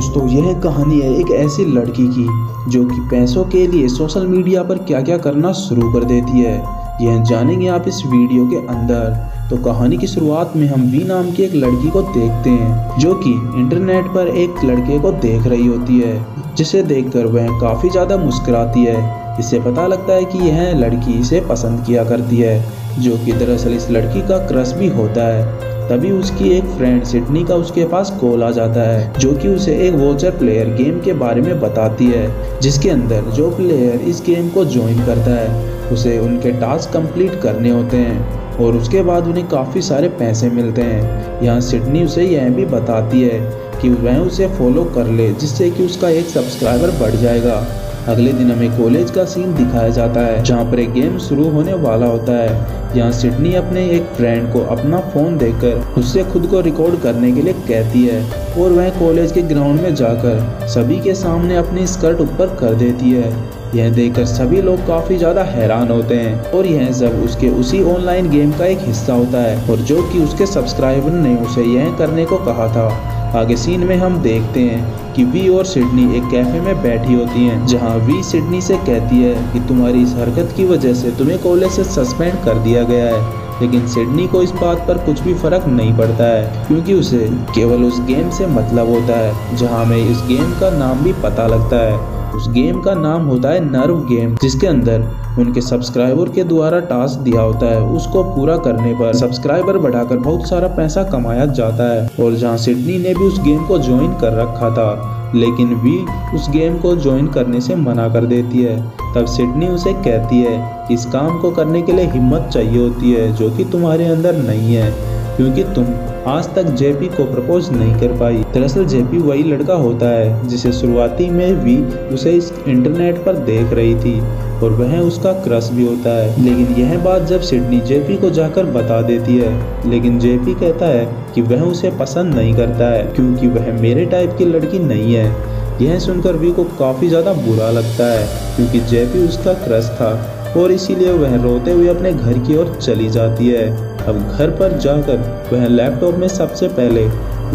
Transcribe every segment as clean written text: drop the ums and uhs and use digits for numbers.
दोस्तों, यह कहानी है एक ऐसी लड़की की जो कि पैसों के लिए सोशल मीडिया पर क्या क्या करना शुरू कर देती है। यह जानेंगे आप इस वीडियो के अंदर। तो कहानी की शुरुआत में हम वी नाम की एक लड़की को देखते हैं जो कि इंटरनेट पर एक लड़के को देख रही होती है, जिसे देखकर वह काफ़ी ज़्यादा मुस्कुराती है। इससे पता लगता है कि यह लड़की इसे पसंद किया करती है, जो कि दरअसल इस लड़की का क्रश भी होता है। तभी उसकी एक फ्रेंड सिडनी का उसके पास कॉल आ जाता है, जो कि उसे एक वॉचर प्लेयर गेम के बारे में बताती है, जिसके अंदर जो प्लेयर इस गेम को ज्वाइन करता है उसे उनके टास्क कंप्लीट करने होते हैं और उसके बाद उन्हें काफ़ी सारे पैसे मिलते हैं। यहाँ सिडनी उसे यह भी बताती है कि वह उसे फॉलो कर ले, जिससे कि उसका एक सब्सक्राइबर बढ़ जाएगा। अगले दिन हमें कॉलेज का सीन दिखाया जाता है, जहाँ पर एक गेम शुरू होने वाला होता है। यहाँ सिडनी अपने एक फ्रेंड को अपना फ़ोन देकर उससे खुद को रिकॉर्ड करने के लिए कहती है और वह कॉलेज के ग्राउंड में जाकर सभी के सामने अपनी स्कर्ट ऊपर कर देती है। यह देखकर सभी लोग काफ़ी ज़्यादा हैरान होते हैं और यह सब उसके उसी ऑनलाइन गेम का एक हिस्सा होता है, और जो कि उसके सब्सक्राइबर ने उसे यह करने को कहा था। आगे सीन में हम देखते हैं कि वी और सिडनी एक कैफे में बैठी होती हैं, जहां वी सिडनी से कहती है कि तुम्हारी इस हरकत की वजह से तुम्हें कॉलेज से सस्पेंड कर दिया गया है। लेकिन सिडनी को इस बात पर कुछ भी फर्क नहीं पड़ता है, क्योंकि उसे केवल उस गेम से मतलब होता है, जहां हमें इस गेम का नाम भी पता लगता है। उस गेम का नाम होता है नर्व गेम, जिसके अंदर उनके सब्सक्राइबर के द्वारा टास्क दिया होता है। उसको पूरा करने पर सब्सक्राइबर बढ़ाकर बहुत सारा पैसा कमाया जाता है। और जहां सिडनी ने भी उस गेम को ज्वाइन कर रखा था, लेकिन वी उस गेम को ज्वाइन करने से मना कर देती है। तब सिडनी उसे कहती है कि इस काम को करने के लिए हिम्मत चाहिए होती है, जो कि तुम्हारे अंदर नहीं है, क्योंकि तुम आज तक जेपी को प्रपोज नहीं कर पाई। दरअसल जेपी वही लड़का होता है जिसे शुरुआती में वी उसे इस इंटरनेट पर देख रही थी और वह उसका क्रश भी होता है। लेकिन यह बात जब सिडनी जेपी को जाकर बता देती है, लेकिन जेपी कहता है कि वह उसे पसंद नहीं करता है, क्योंकि वह मेरे टाइप की लड़की नहीं है। यह सुनकर वी को काफ़ी ज़्यादा बुरा लगता है, क्योंकि जेपी उसका क्रश था और इसीलिए वह रोते हुए अपने घर की ओर चली जाती है। अब घर पर जाकर वह लैपटॉप में सबसे पहले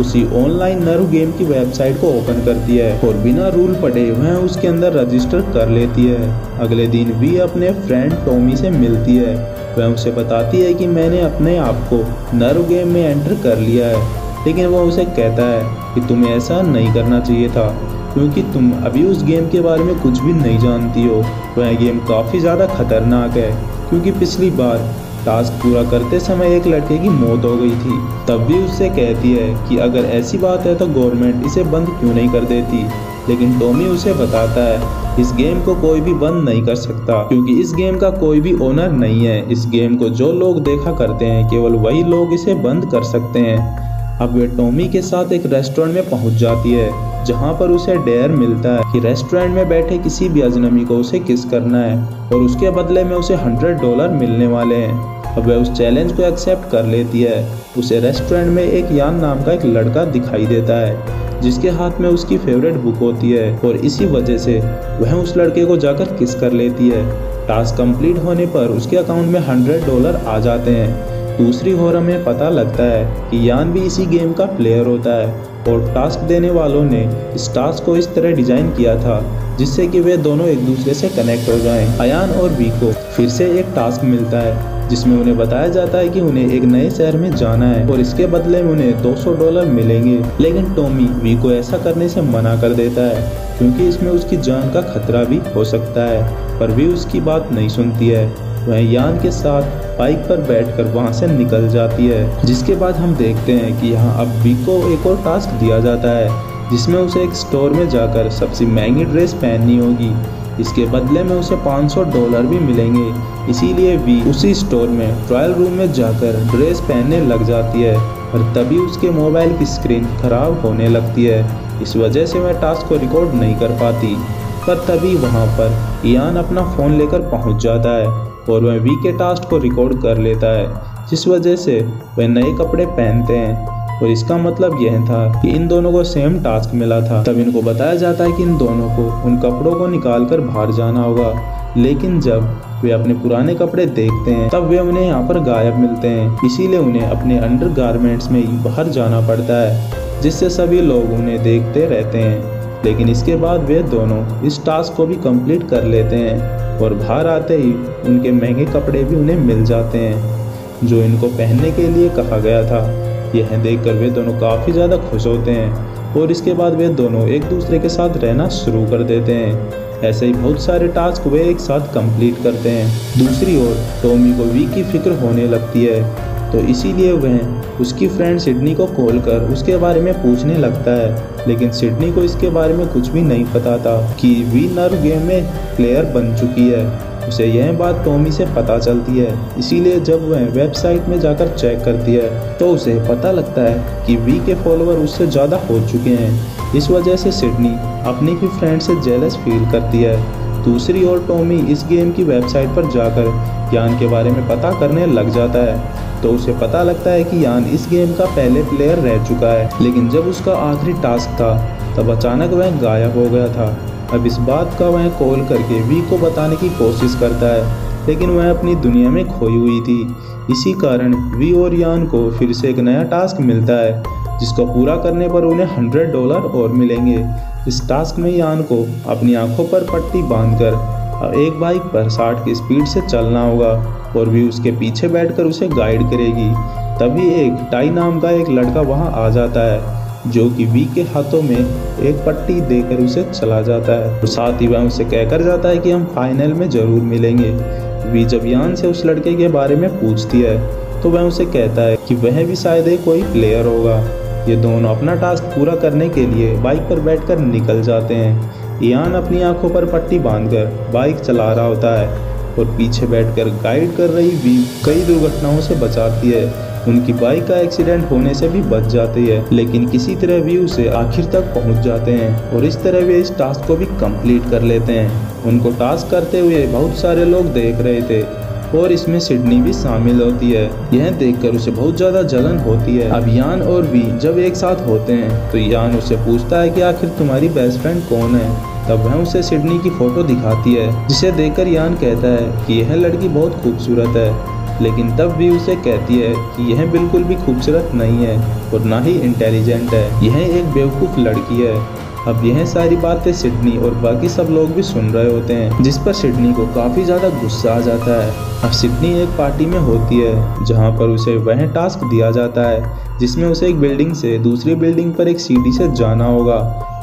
उसी ऑनलाइन नर्व गेम की वेबसाइट को ओपन करती है और बिना रूल पढ़े वह उसके अंदर रजिस्टर कर लेती है। अगले दिन वी अपने फ्रेंड टॉमी से मिलती है। वह उसे बताती है कि मैंने अपने आप को नर्व गेम में एंटर कर लिया है, लेकिन वह उसे कहता है कि तुम्हें ऐसा नहीं करना चाहिए था, क्योंकि तुम अभी उस गेम के बारे में कुछ भी नहीं जानती हो। वह गेम काफ़ी ज़्यादा खतरनाक है, क्योंकि पिछली बार टास्क पूरा करते समय एक लड़के की मौत हो गई थी। तब भी उससे कहती है कि अगर ऐसी बात है तो गवर्नमेंट इसे बंद क्यों नहीं कर देती। लेकिन टॉमी उसे बताता है इस गेम को कोई भी बंद नहीं कर सकता, क्योंकि इस गेम का कोई भी ओनर नहीं है। इस गेम को जो लोग देखा करते हैं, केवल वही लोग इसे बंद कर सकते हैं। अब वे टॉमी के साथ एक रेस्टोरेंट में पहुंच जाती है, जहां पर उसे डेयर मिलता है कि रेस्टोरेंट में बैठे किसी भी अजनबी को उसे किस करना है और उसके बदले में उसे $100 मिलने वाले हैं। अब वह उस चैलेंज को एक्सेप्ट कर लेती है। उसे रेस्टोरेंट में एक यान नाम का एक लड़का दिखाई देता है, जिसके हाथ में उसकी फेवरेट बुक होती है, और इसी वजह से वह उस लड़के को जाकर किस कर लेती है। टास्क कंप्लीट होने पर उसके अकाउंट में $100 आ जाते हैं। दूसरी ओर हमें पता लगता है कि यान भी इसी गेम का प्लेयर होता है, और टास्क देने वालों ने इस टास्क को इस तरह डिजाइन किया था जिससे कि वे दोनों एक दूसरे से कनेक्ट हो जाएं। अयान और वी को फिर से एक टास्क मिलता है, जिसमें उन्हें बताया जाता है कि उन्हें एक नए शहर में जाना है और इसके बदले में उन्हें $200 मिलेंगे। लेकिन टॉमी वी को ऐसा करने से मना कर देता है, क्योंकि इसमें उसकी जान का खतरा भी हो सकता है, पर वी उसकी बात नहीं सुनती है। वह यान के साथ बाइक पर बैठकर वहां से निकल जाती है। जिसके बाद हम देखते हैं कि यहाँ अब वी को एक और टास्क दिया जाता है, जिसमें उसे एक स्टोर में जाकर सबसे महंगी ड्रेस पहननी होगी। इसके बदले में उसे $500 भी मिलेंगे। इसीलिए वी उसी स्टोर में ट्रायल रूम में जाकर ड्रेस पहनने लग जाती है, और तभी उसके मोबाइल की स्क्रीन खराब होने लगती है। इस वजह से वह टास्क को रिकॉर्ड नहीं कर पाती। पर तभी वहाँ पर इयान अपना फ़ोन लेकर पहुँच जाता है और वह वी के टास्क को रिकॉर्ड कर लेता है, जिस वजह से वह नए कपड़े पहनते हैं। और इसका मतलब यह था कि इन दोनों को सेम टास्क मिला था। तब इनको बताया जाता है कि इन दोनों को उन कपड़ों को निकालकर बाहर जाना होगा, लेकिन जब वे अपने पुराने कपड़े देखते हैं तब वे उन्हें यहाँ पर गायब मिलते हैं। इसीलिए उन्हें अपने अंडरगारमेंट्स में ही बाहर जाना पड़ता है। जिससे सभी लोग उन्हें देखते रहते हैं। लेकिन इसके बाद वे दोनों इस टास्क को भी कंप्लीट कर लेते हैं और बाहर आते ही उनके महंगे कपड़े भी उन्हें मिल जाते हैं जो इनको पहनने के लिए कहा गया था। यह देखकर वे दोनों काफ़ी ज़्यादा खुश होते हैं और इसके बाद वे दोनों एक दूसरे के साथ रहना शुरू कर देते हैं। ऐसे ही बहुत सारे टास्क वे एक साथ कंप्लीट करते हैं। दूसरी ओर टॉमी को वी की फिक्र होने लगती है, तो इसीलिए वह उसकी फ्रेंड सिडनी को कॉल कर उसके बारे में पूछने लगता है। लेकिन सिडनी को इसके बारे में कुछ भी नहीं पता था कि वी नर्व गेम में प्लेयर बन चुकी है। उसे यह बात टॉमी से पता चलती है, इसीलिए जब वह वेबसाइट में जाकर चेक करती है तो उसे पता लगता है कि वी के फॉलोअर उससे ज़्यादा हो चुके हैं। इस वजह से सिडनी अपनी ही फ्रेंड से जेलस फील करती है। दूसरी ओर टॉमी इस गेम की वेबसाइट पर जाकर यान के बारे में पता करने लग जाता है, तो उसे पता लगता है कि यान इस गेम का पहले प्लेयर रह चुका है। लेकिन जब उसका आखिरी टास्क था तब अचानक वह गायब हो गया था। अब इस बात का वह कॉल करके वी को बताने की कोशिश करता है, लेकिन वह अपनी दुनिया में खोई हुई थी। इसी कारण वी और यान को फिर से एक नया टास्क मिलता है, जिसको पूरा करने पर उन्हें $100 और मिलेंगे। इस टास्क में यान को अपनी आंखों पर पट्टी बांधकर एक बाइक पर 60 की स्पीड से चलना होगा और वी उसके पीछे बैठकर उसे गाइड करेगी। तभी एक टाई नाम का एक लड़का वहां आ जाता है, जो कि वी के हाथों में एक पट्टी देकर उसे चला जाता है और साथ ही वह उसे कहकर जाता है कि हम फाइनल में ज़रूर मिलेंगे। वी जब यान से उस लड़के के बारे में पूछती है तो वह उसे कहता है कि वह भी शायद एक कोई प्लेयर होगा। ये दोनों अपना टास्क पूरा करने के लिए बाइक पर बैठकर निकल जाते हैं। यान अपनी आंखों पर पट्टी बांधकर बाइक चला रहा होता है और पीछे बैठकर गाइड कर रही वी कई दुर्घटनाओं से बचाती है। उनकी बाइक का एक्सीडेंट होने से भी बच जाती है, लेकिन किसी तरह वी उसे आखिर तक पहुंच जाते हैं और इस तरह वे इस टास्क को भी कंप्लीट कर लेते हैं। उनको टास्क करते हुए बहुत सारे लोग देख रहे थे और इसमें सिडनी भी शामिल होती है। यह देखकर उसे बहुत ज़्यादा जलन होती है। अब यान और वी जब एक साथ होते हैं तो यान उससे पूछता है कि आखिर तुम्हारी बेस्ट फ्रेंड कौन है। तब वह उसे सिडनी की फ़ोटो दिखाती है, जिसे देखकर यान कहता है कि यह लड़की बहुत खूबसूरत है। लेकिन तब भी उसे कहती है कि यह बिल्कुल भी खूबसूरत नहीं है और ना ही इंटेलिजेंट है, यह एक बेवकूफ़ लड़की है। अब यह सारी बातें सिडनी और बाकी सब लोग भी सुन रहे होते हैं, जिस पर सिडनी को काफ़ी ज़्यादा गुस्सा आ जाता है। अब सिडनी एक पार्टी में होती है जहां पर उसे वह टास्क दिया जाता है जिसमें उसे एक बिल्डिंग से दूसरी बिल्डिंग पर एक सीढ़ी से जाना होगा।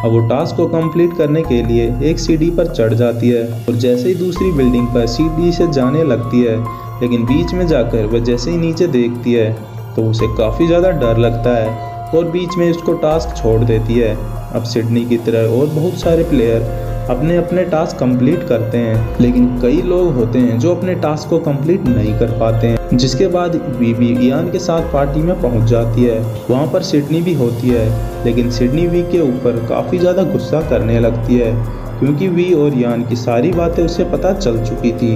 अब वो टास्क को कंप्लीट करने के लिए एक सीढ़ी पर चढ़ जाती है और जैसे ही दूसरी बिल्डिंग पर सीढ़ी से जाने लगती है, लेकिन बीच में जाकर वह जैसे ही नीचे देखती है तो उसे काफ़ी ज़्यादा डर लगता है और बीच में उसको टास्क छोड़ देती है। अब सिडनी की तरह और बहुत सारे प्लेयर अपने अपने टास्क कंप्लीट करते हैं, लेकिन कई लोग होते हैं जो अपने टास्क को कंप्लीट नहीं कर पाते हैं। जिसके बाद वी यान के साथ पार्टी में पहुंच जाती है। वहां पर सिडनी भी होती है, लेकिन सिडनी वी के ऊपर काफ़ी ज़्यादा गुस्सा करने लगती है क्योंकि वी और यान की सारी बातें उसे पता चल चुकी थी।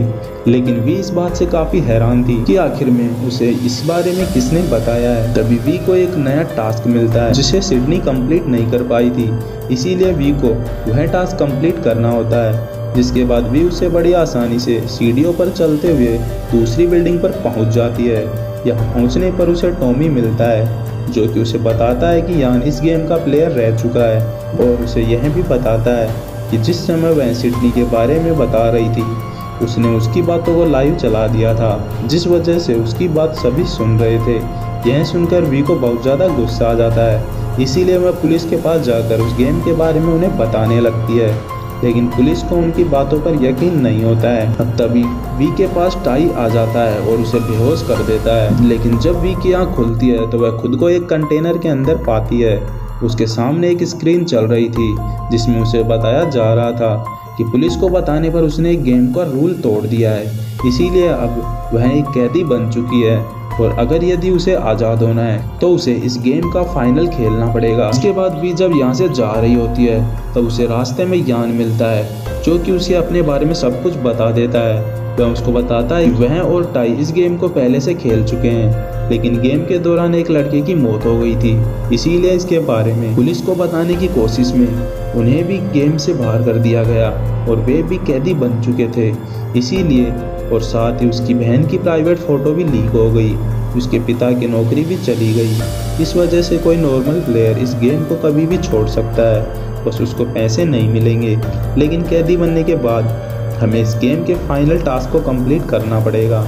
लेकिन वी इस बात से काफ़ी हैरान थी कि आखिर में उसे इस बारे में किसने बताया है। तभी वी को एक नया टास्क मिलता है जिसे सिडनी कंप्लीट नहीं कर पाई थी, इसीलिए वी को वह टास्क कंप्लीट करना होता है। जिसके बाद वी उसे बड़ी आसानी से सीढ़ियों पर चलते हुए दूसरी बिल्डिंग पर पहुंच जाती है। यहाँ पहुंचने पर उसे टॉमी मिलता है, जो कि उसे बताता है कि यान इस गेम का प्लेयर रह चुका है और उसे यह भी बताता है कि जिस समय वह सिडनी के बारे में बता रही थी उसने उसकी बातों को लाइव चला दिया था, जिस वजह से उसकी बात सभी सुन रहे थे। यह सुनकर वी को बहुत ज़्यादा गुस्सा आ जाता है, इसीलिए वह पुलिस के पास जाकर उस गेम के बारे में उन्हें बताने लगती है। लेकिन पुलिस को उनकी बातों पर यकीन नहीं होता है। अब तभी वी के पास टाई आ जाता है और उसे बेहोश कर देता है। लेकिन जब वी की आँख खुलती है तो वह खुद को एक कंटेनर के अंदर पाती है। उसके सामने एक स्क्रीन चल रही थी जिसमें उसे बताया जा रहा था कि पुलिस को बताने पर उसने एक गेम का रूल तोड़ दिया है, इसीलिए अब वह एक कैदी बन चुकी है और अगर यदि उसे आज़ाद होना है तो उसे इस गेम का फाइनल खेलना पड़ेगा। इसके बाद भी जब यहाँ से जा रही होती है तब उसे रास्ते में यान मिलता है, जो कि उसे अपने बारे में सब कुछ बता देता है। वह उसको बताता है वह और टाई इस गेम को पहले से खेल चुके हैं, लेकिन गेम के दौरान एक लड़के की मौत हो गई थी, इसीलिए इसके बारे में पुलिस को बताने की कोशिश में उन्हें भी गेम से बाहर कर दिया गया और वे भी कैदी बन चुके थे, इसीलिए। और साथ ही उसकी बहन की प्राइवेट फ़ोटो भी लीक हो गई। उसके पिता की नौकरी भी चली गई। इस वजह से कोई नॉर्मल प्लेयर इस गेम को कभी भी छोड़ सकता है, बस उसको पैसे नहीं मिलेंगे। लेकिन कैदी बनने के बाद हमें इस गेम के फाइनल टास्क को कंप्लीट करना पड़ेगा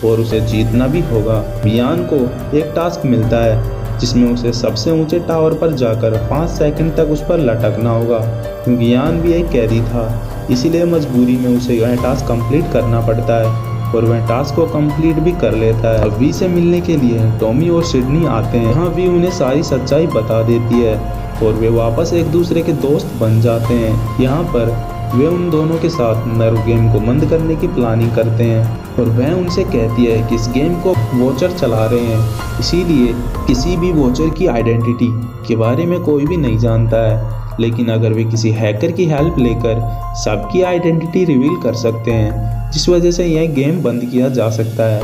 और उसे जीतना भी होगा। यान को एक टास्क मिलता है जिसमें उसे सबसे ऊंचे टावर पर जाकर 5 सेकंड तक उस पर लटकना होगा। क्योंकि यान भी एक कैदी था, इसीलिए मजबूरी में उसे यह टास्क कंप्लीट करना पड़ता है और वह टास्क को कंप्लीट भी कर लेता है। वी से मिलने के लिए टॉमी और सिडनी आते हैं। यहाँ वी उन्हें सारी सच्चाई बता देती है और वे वापस एक दूसरे के दोस्त बन जाते हैं। यहाँ पर वे उन दोनों के साथ नर्व गेम को बंद करने की प्लानिंग करते हैं और वह उनसे कहती है कि इस गेम को वॉचर चला रहे हैं, इसीलिए किसी भी वॉचर की आइडेंटिटी के बारे में कोई भी नहीं जानता है। लेकिन अगर वे किसी हैकर की हेल्प लेकर सबकी आइडेंटिटी रिवील कर सकते हैं, जिस वजह से यह गेम बंद किया जा सकता है।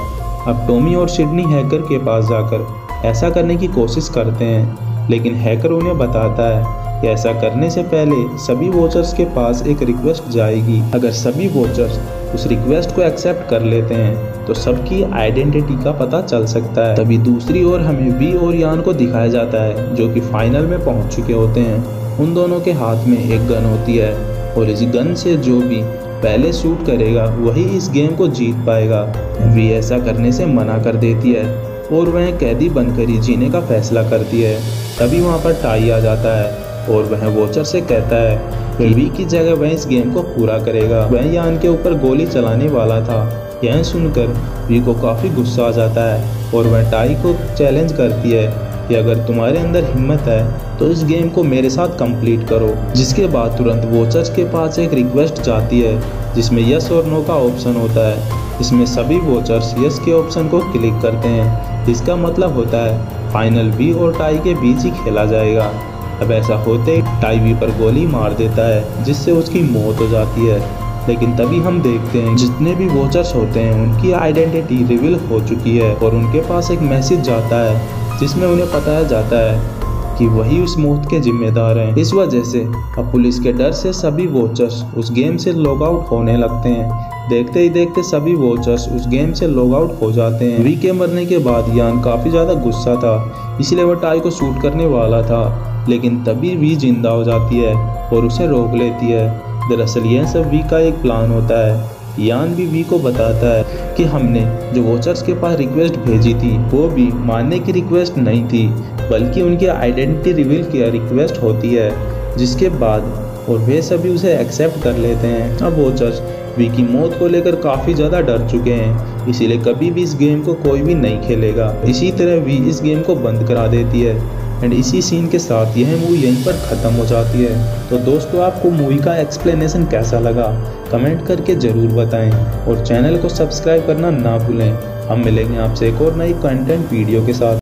अब टॉमी और सिडनी हैकर के पास जाकर ऐसा करने की कोशिश करते हैं, लेकिन हैकर उन्हें बताता है कि ऐसा करने से पहले सभी वॉचर्स के पास एक रिक्वेस्ट जाएगी। अगर सभी वॉचर्स उस रिक्वेस्ट को एक्सेप्ट कर लेते हैं तो सबकी आइडेंटिटी का पता चल सकता है। तभी दूसरी ओर हमें वी और यान को दिखाया जाता है जो कि फाइनल में पहुंच चुके होते हैं। उन दोनों के हाथ में एक गन होती है और इस गन से जो भी पहले शूट करेगा वही इस गेम को जीत पाएगा। वी ऐसा करने से मना कर देती है और वह कैदी बनकर ही जीने का फैसला करती है। तभी वहाँ पर टाई आ जाता है और वह वॉचर से कहता है कि वी की जगह वह इस गेम को पूरा करेगा। वह यान के ऊपर गोली चलाने वाला था। यह सुनकर वी को काफ़ी गुस्सा आ जाता है और वह टाई को चैलेंज करती है कि अगर तुम्हारे अंदर हिम्मत है तो इस गेम को मेरे साथ कंप्लीट करो। जिसके बाद तुरंत वॉचर्स के पास एक रिक्वेस्ट जाती है जिसमें यस और नो का ऑप्शन होता है। इसमें सभी वॉचर्स यस के ऑप्शन को क्लिक करते हैं। इसका मतलब होता है फाइनल वी और टाई के बीच ही खेला जाएगा। अब ऐसा होते ही टाई वी पर गोली मार देता है जिससे उसकी मौत हो जाती है। लेकिन तभी हम देखते हैं जितने भी वॉचर्स होते हैं उनकी आइडेंटिटी रिवील हो चुकी है और उनके पास एक मैसेज जाता है जिसमें उन्हें बताया जाता है कि वही उस मौत के जिम्मेदार हैं। इस वजह से अब पुलिस के डर से सभी वॉचर्स उस गेम से लॉग आउट होने लगते हैं। देखते ही देखते सभी वॉचर्स उस गेम से लॉग आउट हो जाते हैं। वी के मरने के बाद यान काफ़ी ज़्यादा गुस्सा था, इसलिए वह टाई को शूट करने वाला था। लेकिन तभी वी जिंदा हो जाती है और उसे रोक लेती है। दरअसल यह सब वी का एक प्लान होता है। यान भी वी को बताता है कि हमने जो वॉचर्स के पास रिक्वेस्ट भेजी थी वो भी मानने की रिक्वेस्ट नहीं थी, बल्कि उनकी आइडेंटिटी रिवील की रिक्वेस्ट होती है। जिसके बाद और वे सभी उसे एक्सेप्ट कर लेते हैं। अब वॉचर्स वी की मौत को लेकर काफ़ी ज़्यादा डर चुके हैं, इसीलिए कभी भी इस गेम को कोई भी नहीं खेलेगा। इसी तरह वी इस गेम को बंद करा देती है एंड इसी सीन के साथ यह मूवी यहीं पर ख़त्म हो जाती है। तो दोस्तों, आपको मूवी का एक्सप्लेनेशन कैसा लगा कमेंट करके ज़रूर बताएं और चैनल को सब्सक्राइब करना ना भूलें। हम मिलेंगे आपसे एक और नई कंटेंट वीडियो के साथ।